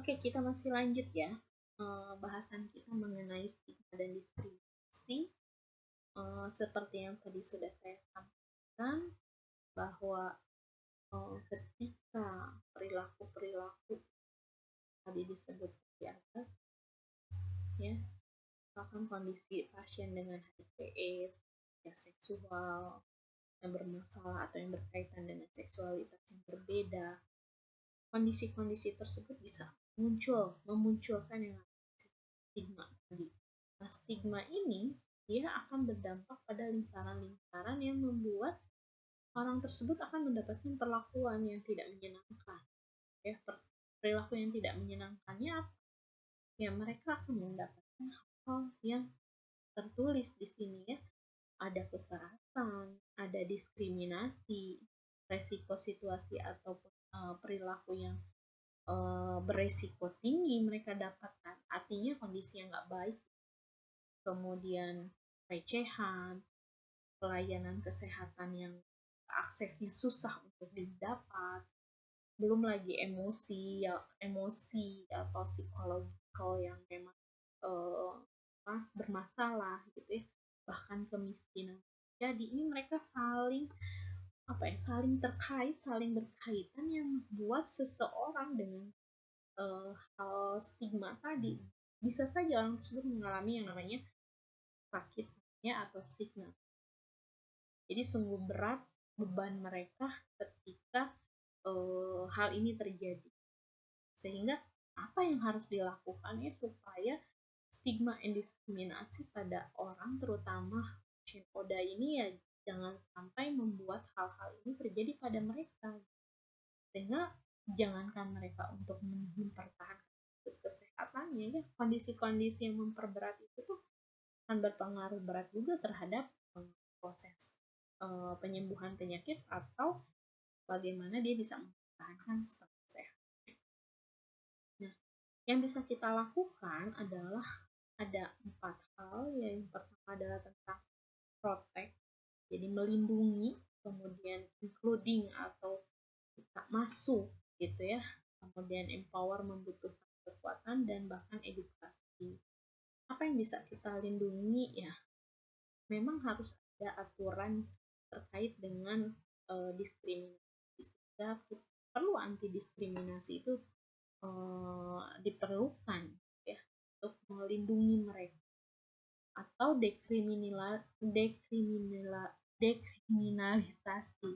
Oke, kita masih lanjut ya. Bahasan kita mengenai stigma dan diskriminasi. Seperti yang tadi sudah saya sampaikan, bahwa ketika perilaku-perilaku tadi disebut di atas, ya, misalkan kondisi pasien dengan HIV/AIDS, ya, seksual yang bermasalah atau yang berkaitan dengan seksualitas yang berbeda, kondisi-kondisi tersebut bisa memunculkan yang stigma tadi. Nah, stigma ini dia akan berdampak pada lingkaran-lingkaran yang membuat orang tersebut akan mendapatkan perlakuan yang tidak menyenangkan. Ya, perilaku yang tidak menyenangkannya apa? Ya, mereka akan mendapatkan hal yang tertulis di sini ya. Ada kekerasan, ada diskriminasi, resiko situasi ataupun perilaku yang beresiko tinggi mereka dapatkan, artinya kondisi yang nggak baik, kemudian pelecehan, pelayanan kesehatan yang aksesnya susah untuk didapat, belum lagi emosi atau psikologikal yang memang bermasalah gitu ya, bahkan kemiskinan. Jadi ini mereka saling terkait, saling berkaitan yang membuat seseorang dengan hal stigma tadi bisa saja orang tersebut mengalami yang namanya sakitnya atau stigma. Jadi sungguh berat beban mereka ketika hal ini terjadi. Sehingga apa yang harus dilakukan ya supaya stigma dan diskriminasi pada orang terutama pasien ODA ini ya jangan sampai membuat hal-hal ini terjadi pada mereka. Sehingga jangankan mereka untuk mempertahankan kesehatannya ya, kondisi-kondisi yang memperberat itu tuh akan berpengaruh berat juga terhadap proses penyembuhan penyakit atau bagaimana dia bisa mempertahankan status sehat. Nah, yang bisa kita lakukan adalah ada 4 hal. Yang pertama adalah tentang protect, jadi melindungi, kemudian including atau kita masuk gitu ya, kemudian empower membutuhkan kekuatan dan bahkan edukasi. Apa yang bisa kita lindungi ya? Memang harus ada aturan terkait dengan diskriminasi, sehingga perlu anti diskriminasi itu diperlukan ya untuk melindungi mereka, atau dekriminalisasi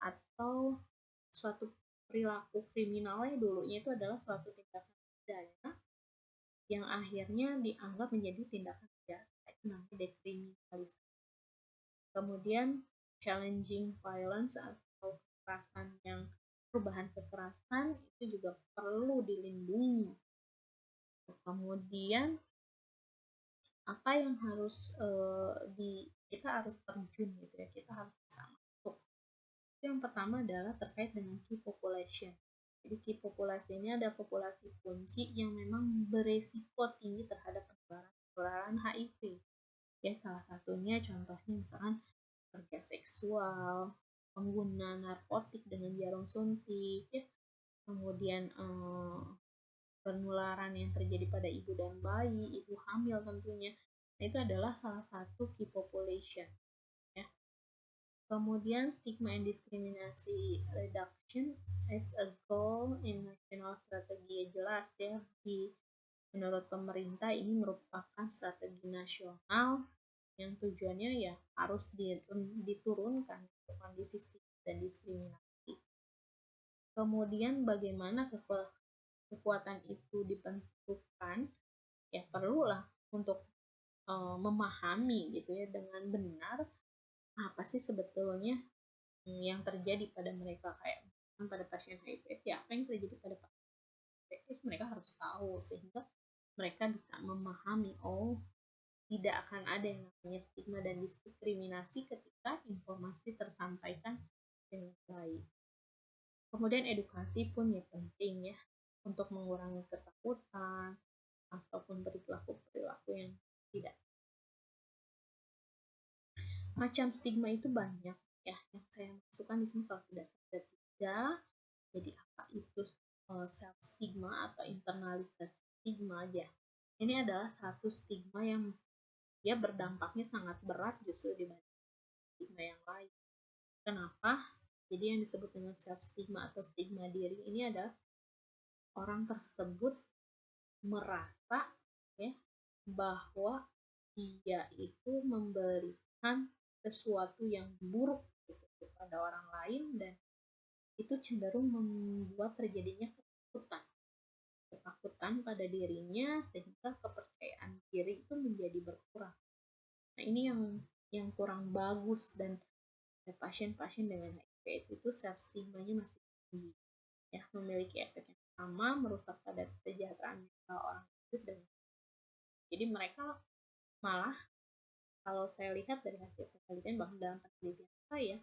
atau suatu perilaku kriminalnya dulunya itu adalah suatu tindakan pidana yang akhirnya dianggap menjadi tindakan biasa, itu namanya dekriminalisasi. Kemudian challenging violence atau kekerasan yang perubahan kekerasan itu juga perlu dilindungi. Kemudian apa yang harus kita harus terjun gitu ya, kita harus bisa masuk. Yang pertama adalah terkait dengan key population. Jadi key population ini ada populasi kunci yang memang beresiko tinggi terhadap penularan HIV. Ya, salah satunya contohnya misalkan pekerja seksual, pengguna narkotik dengan jarum suntik, ya, kemudian penularan yang terjadi pada ibu dan bayi, ibu hamil tentunya. Nah, itu adalah salah satu key population. Ya. Kemudian stigma and diskriminasi reduction as a goal in national strategy, jelas ya, menurut pemerintah ini merupakan strategi nasional yang tujuannya ya harus diturunkan kondisi stigma dan diskriminasi. Kemudian bagaimana kekuatan itu dibentukkan, ya perlulah untuk memahami gitu ya dengan benar apa sih sebetulnya yang terjadi pada mereka, kayak pada pasien HIV, ya apa yang terjadi pada pasien HIV mereka harus tahu sehingga mereka bisa memahami, oh tidak akan ada yang namanya stigma dan diskriminasi ketika informasi tersampaikan dengan baik. Kemudian edukasi pun ya penting ya untuk mengurangi ketakutan ataupun perilaku-perilaku yang tidak. Macam stigma itu banyak ya, yang saya masukkan di sini kalau tidak ada 3. Jadi apa itu self stigma atau internalisasi stigma aja. Ini adalah satu stigma yang dia berdampaknya sangat berat justru dibanding stigma yang lain. Kenapa? Jadi yang disebut dengan self stigma atau stigma diri ini adalah orang tersebut merasa ya bahwa dia itu memberikan sesuatu yang buruk gitu kepada orang lain, dan itu cenderung membuat terjadinya ketakutan pada dirinya sehingga kepercayaan diri itu menjadi berkurang. Nah, ini yang kurang bagus, dan pasien-pasien dengan HIV/AIDS itu self stigmanya masih tinggi, ya, memiliki efek yang sama merusak pada kesejahteraan mental orang hidup dengan. Jadi mereka malah, kalau saya lihat dari hasil penelitian, bahkan dalam penelitian saya,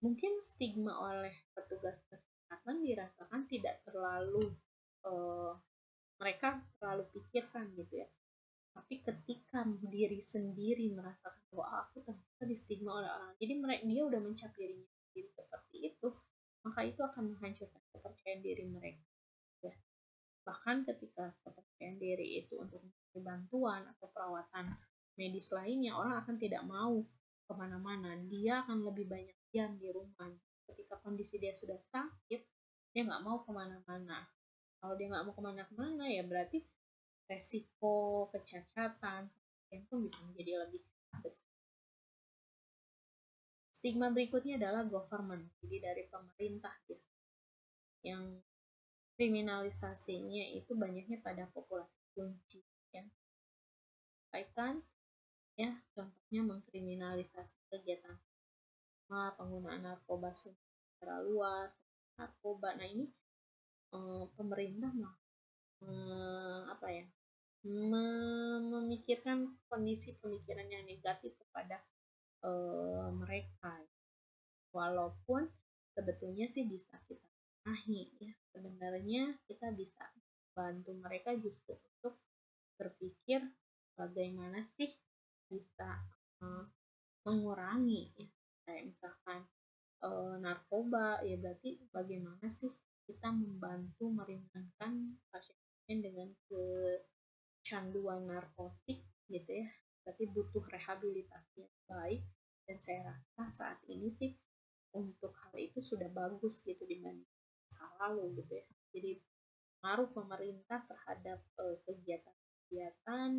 mungkin stigma oleh petugas kesehatan dirasakan tidak terlalu mereka terlalu pikirkan gitu ya. Tapi ketika diri sendiri merasakan bahwa aku ternyata di stigma oleh orang, jadi dia udah mencap dirinya sendiri seperti itu, maka itu akan menghancurkan kepercayaan diri mereka. Ya. Bahkan ketika kepercayaan diri itu untuk mencari bantuan atau perawatan medis lainnya, orang akan tidak mau kemana-mana. Dia akan lebih banyak diam di rumah. Ketika kondisi dia sudah sakit, dia nggak mau kemana-mana. Kalau dia nggak mau kemana-mana, ya berarti resiko kecacatan yang pun bisa menjadi lebih besar. Stigma berikutnya adalah government, jadi dari pemerintah biasanya, yang kriminalisasinya itu banyaknya pada populasi kunci, ya. Kaitan, ya, contohnya mengkriminalisasi kegiatan penggunaan narkoba secara luas, narkoba. Nah, ini pemerintah memikirkan kondisi pemikiran yang negatif kepada mereka, walaupun sebetulnya sih bisa kita benahi, ya. Sebenarnya kita bisa bantu mereka justru untuk berpikir bagaimana sih bisa mengurangi, ya. Kayak misalkan narkoba, ya berarti bagaimana sih kita membantu meringankan pasien dengan kecanduan narkotik gitu ya. Berarti butuh rehabilitasi yang baik, dan saya rasa saat ini sih untuk hal itu sudah bagus gitu dibanding masa lalu gitu ya. Jadi pengaruh pemerintah terhadap kegiatan-kegiatan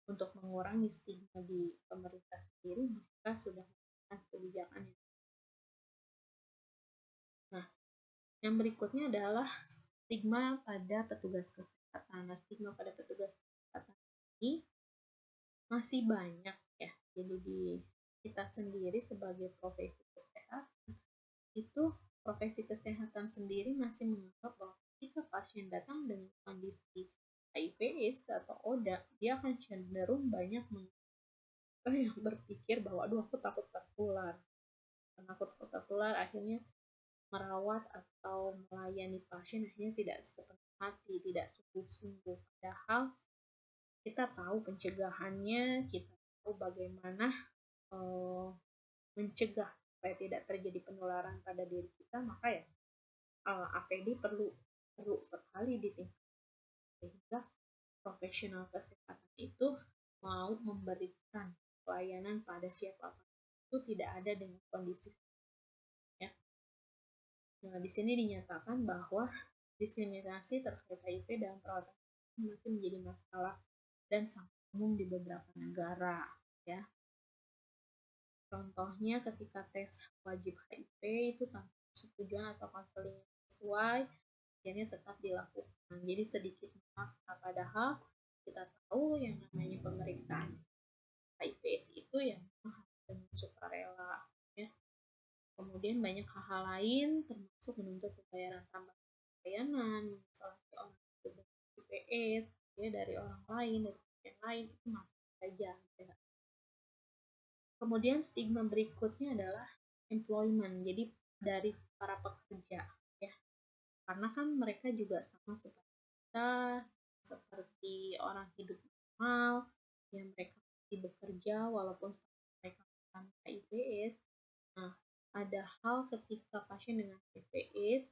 untuk mengurangi stigma di pemerintah sendiri, mereka sudah melakukan kebijakan. Nah, yang berikutnya adalah stigma pada petugas kesehatan. Nah, stigma pada petugas kesehatan ini masih banyak ya. Jadi di kita sendiri sebagai profesi kesehatan, itu profesi kesehatan sendiri masih menganggap bahwa ketika pasien datang dengan kondisi HIV/AIDS atau ODA, dia akan cenderung banyak yang berpikir bahwa aduh aku takut tertular. Akhirnya merawat atau melayani pasien akhirnya tidak sepenuh hati, tidak sungguh-sungguh. Padahal kita tahu pencegahannya, kita tahu bagaimana mencegah supaya tidak terjadi penularan pada diri kita, maka ya APD perlu sekali ditingkatkan sehingga profesional kesehatan itu mau memberikan pelayanan pada siapapun itu tidak ada dengan kondisi, ya. Nah, di sini dinyatakan bahwa diskriminasi terkait HIV dalam perawatan masih menjadi masalah dan sangat umum di beberapa negara, ya. Contohnya ketika tes wajib HIV itu tanpa persetujuan atau konseling yang sesuai, akhirnya tetap dilakukan. Jadi sedikit memaksa, padahal kita tahu yang namanya pemeriksaan HIV/AIDS itu yang dengan sukarela, ya. Kemudian banyak hal-hal lain, termasuk menuntut pembayaran tambahan pelayanan, mengisolasi orang dengan HIV/AIDS ya, dari orang lain, dari yang lain, itu masih saja. Ya. Kemudian stigma berikutnya adalah employment, jadi dari para pekerja, ya. Karena kan mereka juga sama seperti kita, seperti orang hidup normal, yang mereka masih bekerja walaupun mereka bukan HIV/AIDS. Nah, ada hal ketika pasien dengan HIV/AIDS